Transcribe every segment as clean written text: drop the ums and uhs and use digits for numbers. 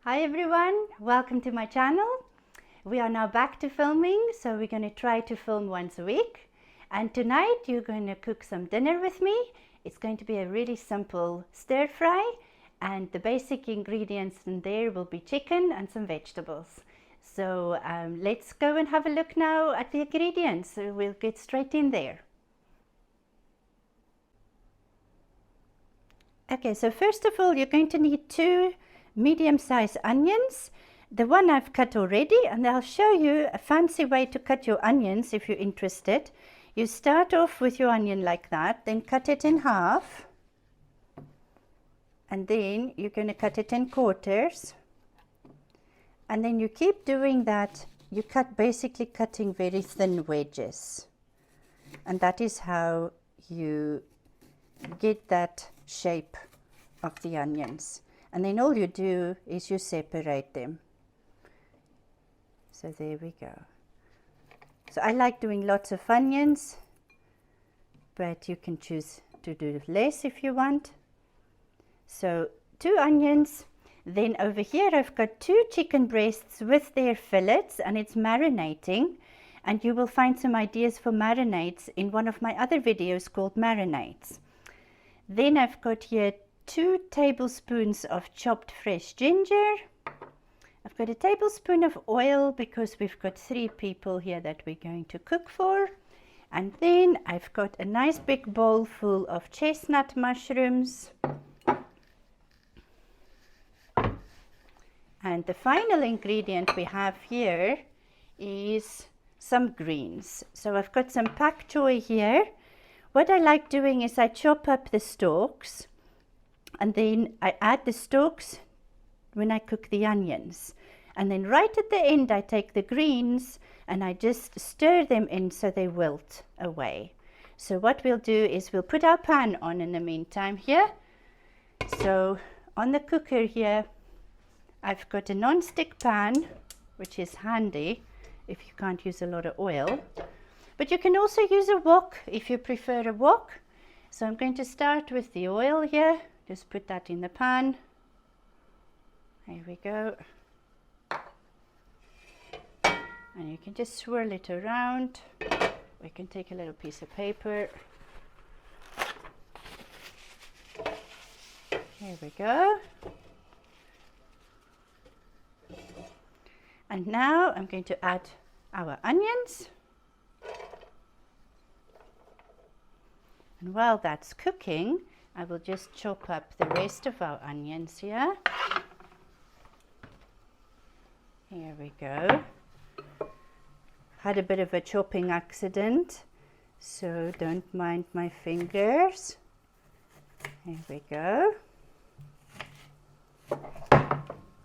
Hi everyone, welcome to my channel. We are now back to filming, so we're going to try to film once a week. And tonight you're going to cook some dinner with me. It's going to be a really simple stir fry, and the basic ingredients in there will be chicken and some vegetables. So let's go and have a look now at the ingredients. So we'll get straight in there. Okay, so first of all you're going to need 2 medium-sized onions. The one I've cut already, and I'll show you a fancy way to cut your onions if you're interested. You start off with your onion like that, then cut it in half, and then you're going to cut it in quarters, and then you keep doing that. You basically cutting very thin wedges, and that is how you get that shape of the onions. And then all you do is you separate them. So there we go. So I like doing lots of onions, but you can choose to do less if you want. So 2 onions. Then over here I've got 2 chicken breasts with their fillets, and it's marinating. And you will find some ideas for marinades in one of my other videos called marinades. Then I've got here 2 tablespoons of chopped fresh ginger. I've got a tablespoon of oil because we've got 3 people here that we're going to cook for. And then I've got a nice big bowl full of chestnut mushrooms. And the final ingredient we have here is some greens. So I've got some pakchoi here. What I like doing is I chop up the stalks, and then I add the stalks when I cook the onions. And then right at the end I take the greens and I just stir them in so they wilt away. So what we'll do is we'll put our pan on in the meantime here. So on the cooker here I've got a non-stick pan, which is handy if you can't use a lot of oil. But you can also use a wok if you prefer a wok. So I'm going to start with the oil here. Just put that in the pan. There we go. And you can just swirl it around. We can take a little piece of paper. Here we go. And now I'm going to add our onions. And while that's cooking, I will just chop up the rest of our onions here. Here we go. Had a bit of a chopping accident, so don't mind my fingers. Here we go.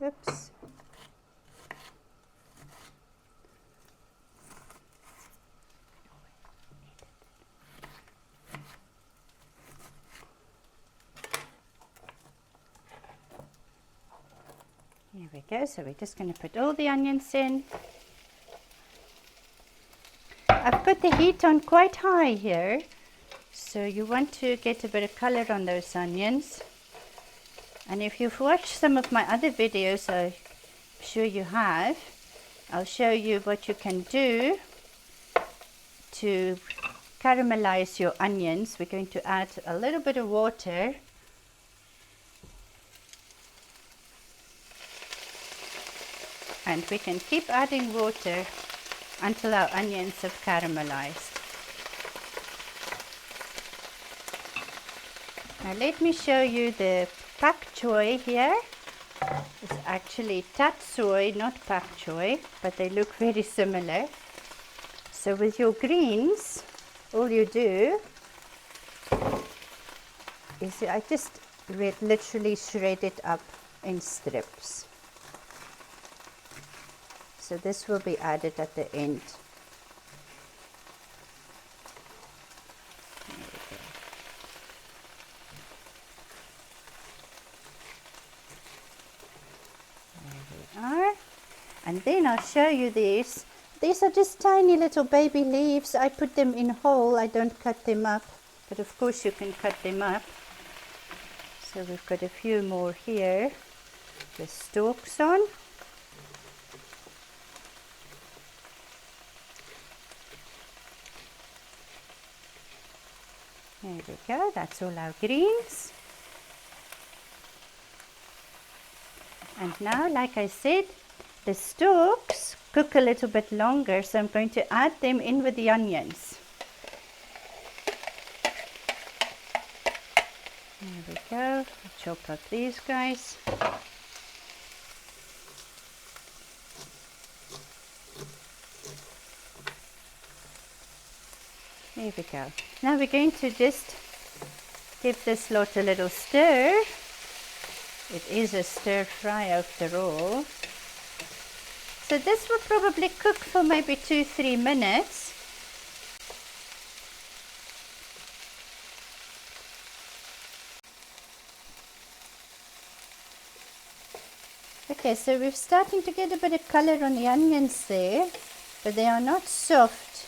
Oops. Here we go, so we're just going to put all the onions in. I've got the heat on quite high here, so you want to get a bit of color on those onions. And if you've watched some of my other videos, I'm sure you have, I'll show you what you can do to caramelize your onions. We're going to add a little bit of water. And we can keep adding water until our onions have caramelized. Now let me show you the pakchoi here. It's actually tatsoi, not pakchoi, but they look very similar. So with your greens, all you do is I just literally shred it up in strips. So this will be added at the end. There we are. And then I'll show you these. These are just tiny little baby leaves. I put them in whole. I don't cut them up, but of course you can cut them up. So we've got a few more here. the stalks on. There we go, that's all our greens. And now, like I said, the stalks cook a little bit longer, so I'm going to add them in with the onions. There we go, I'll chop up these guys. There we go. Now we're going to just give this lot a little stir. It is a stir fry after all. So this will probably cook for maybe 2-3 minutes. Okay, so we're starting to get a bit of color on the onions there, but they are not soft.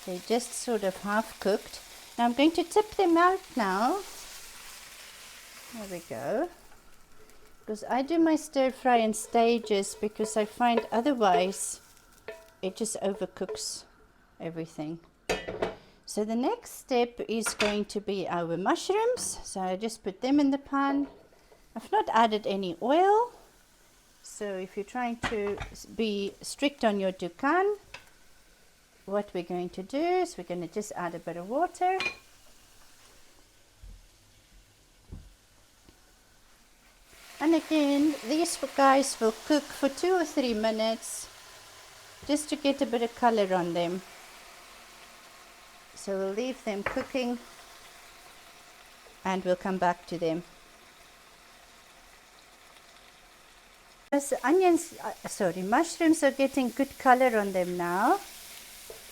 They're just sort of half cooked. Now I'm going to tip them out now. There we go. Because I do my stir fry in stages, because I find otherwise it just overcooks everything. So the next step is going to be our mushrooms. So I just put them in the pan. I've not added any oil. So if you're trying to be strict on your Dukan, what we're going to do is we're going to just add a bit of water. And again, these guys will cook for 2 or 3 minutes just to get a bit of color on them. So we'll leave them cooking and we'll come back to them. As mushrooms are getting good color on them now.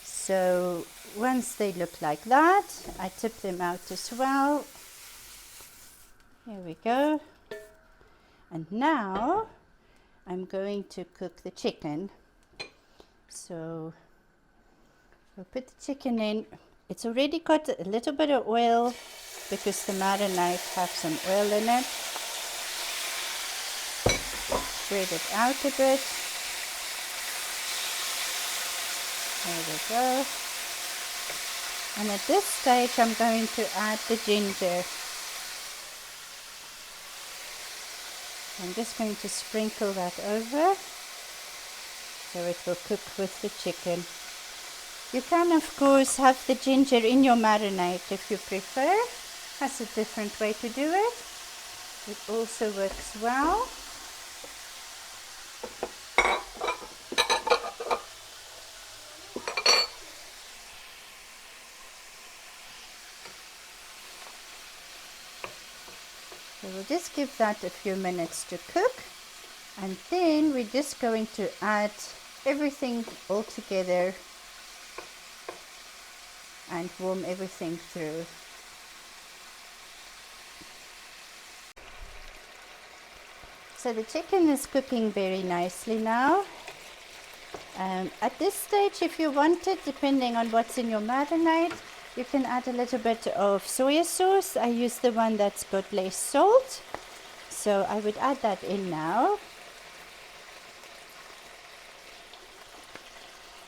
So once they look like that, I tip them out as well. Here we go. And now I'm going to cook the chicken. So we'll put the chicken in. It's already got a little bit of oil because the marinade have some oil in it. Spread it out a bit. There we go. And at this stage I'm going to add the ginger. I'm just going to sprinkle that over so it will cook with the chicken. You can of course have the ginger in your marinade if you prefer. That's a different way to do it. It also works well. So we'll just give that a few minutes to cook, and then we're just going to add everything all together and warm everything through. So the chicken is cooking very nicely now. At this stage, if you want it, depending on what's in your marinade, you can add a little bit of soya sauce. I use the one that's got less salt, so I would add that in now.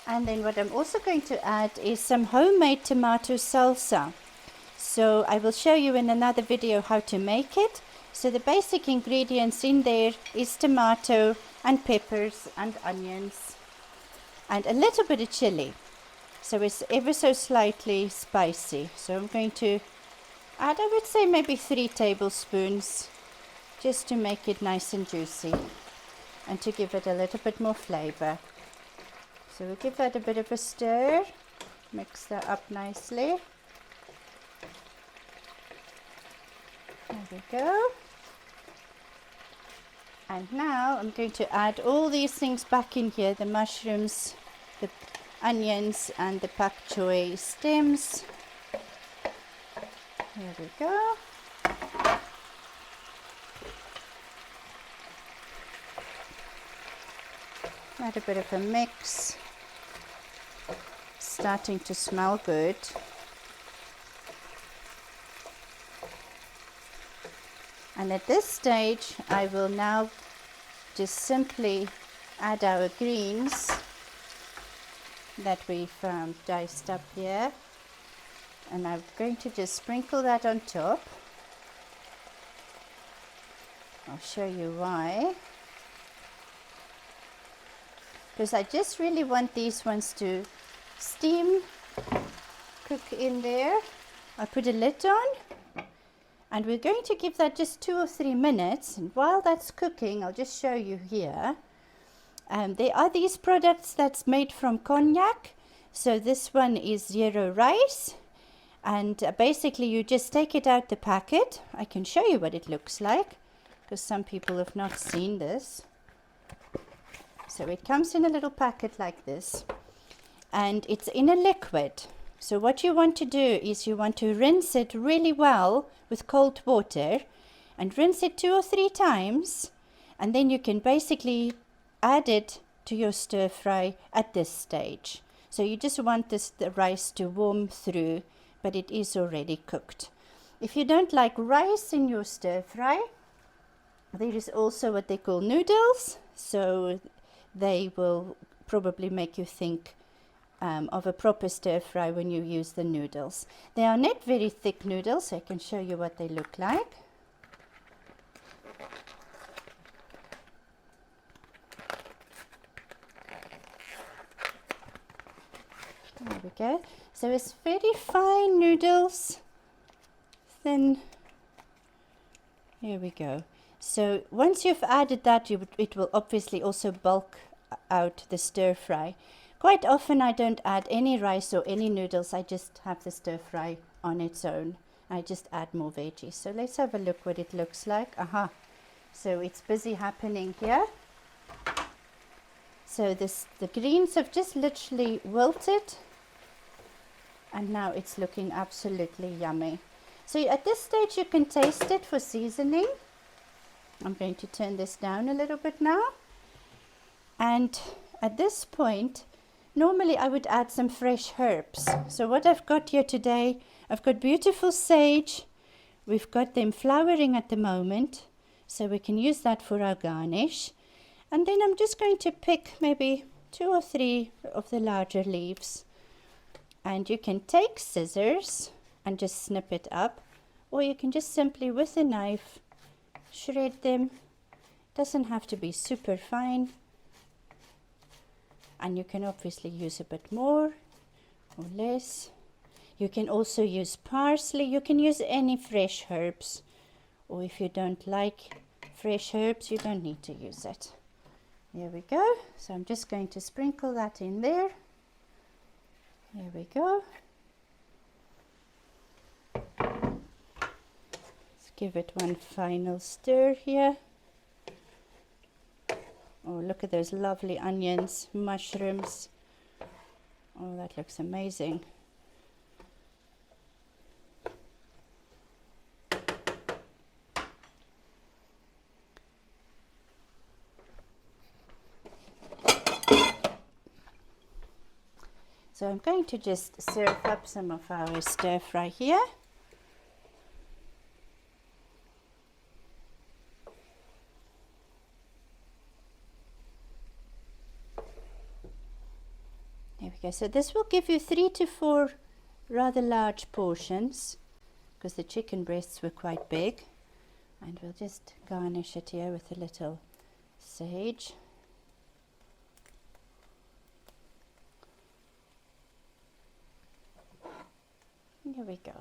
And then what I'm also going to add is some homemade tomato salsa. So I will show you in another video how to make it. So the basic ingredients in there is tomato and peppers and onions and a little bit of chili. So it's ever so slightly spicy. So I'm going to add, I would say, maybe 3 tablespoons just to make it nice and juicy and to give it a little bit more flavor. So we'll give that a bit of a stir, mix that up nicely. There we go. And now I'm going to add all these things back in here, the mushrooms, the onions and the pakchoi stems. There we go. Add a bit of a mix. Starting to smell good. And at this stage I will now just simply add our greens that we've diced up here, and I'm going to just sprinkle that on top. I'll show you why. Because I just really want these ones to steam, cook in there. I'll put a lid on, and we're going to give that just 2 or 3 minutes. And while that's cooking, I'll just show you here. There are these products that's made from Konjac. So this one is 0 rice, and basically you just take it out the packet. I can show you what it looks like, because some people have not seen this. So it comes in a little packet like this, and it's in a liquid. So what you want to do is you want to rinse it really well with cold water, and rinse it 2 or 3 times, and then you can basically add it to your stir fry at this stage. So you just want the rice to warm through, but it is already cooked. If you don't like rice in your stir fry, there is also what they call noodles. So they will probably make you think of a proper stir fry when you use the noodles. They are not very thick noodles, so I can show you what they look like. There we go. So it's very fine noodles, thin. Here we go. So once you've added that, it will obviously also bulk out the stir fry. Quite often I don't add any rice or any noodles, I just have the stir fry on its own. I just add more veggies. So let's have a look what it looks like. Aha! So it's busy happening here. So the greens have just literally wilted, and now it's looking absolutely yummy. So at this stage you can taste it for seasoning. I'm going to turn this down a little bit now. And at this point, normally I would add some fresh herbs. So what I've got here today, I've got beautiful sage. We've got them flowering at the moment, so we can use that for our garnish. And then I'm just going to pick maybe 2 or 3 of the larger leaves. And you can take scissors and just snip it up, or you can just simply with a knife shred them. Doesn't have to be super fine, and you can obviously use a bit more or less. You can also use parsley. You can use any fresh herbs, or if you don't like fresh herbs, you don't need to use it. There we go. So I'm just going to sprinkle that in there. There we go. Let's give it one final stir here. Oh, look at those lovely onions, mushrooms. Oh, that looks amazing. So I'm going to just serve up some of our stir fry here. There we go. So this will give you 3 to 4 rather large portions, because the chicken breasts were quite big. And we'll just garnish it here with a little sage. Here we go.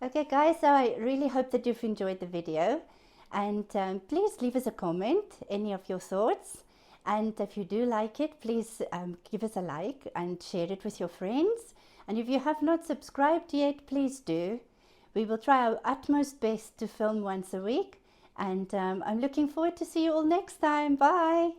Okay guys, so I really hope that you've enjoyed the video, and please leave us a comment, any of your thoughts. And if you do like it, please give us a like and share it with your friends. And if you have not subscribed yet, please do. We will try our utmost best to film once a week. And I'm looking forward to see you all next time. Bye.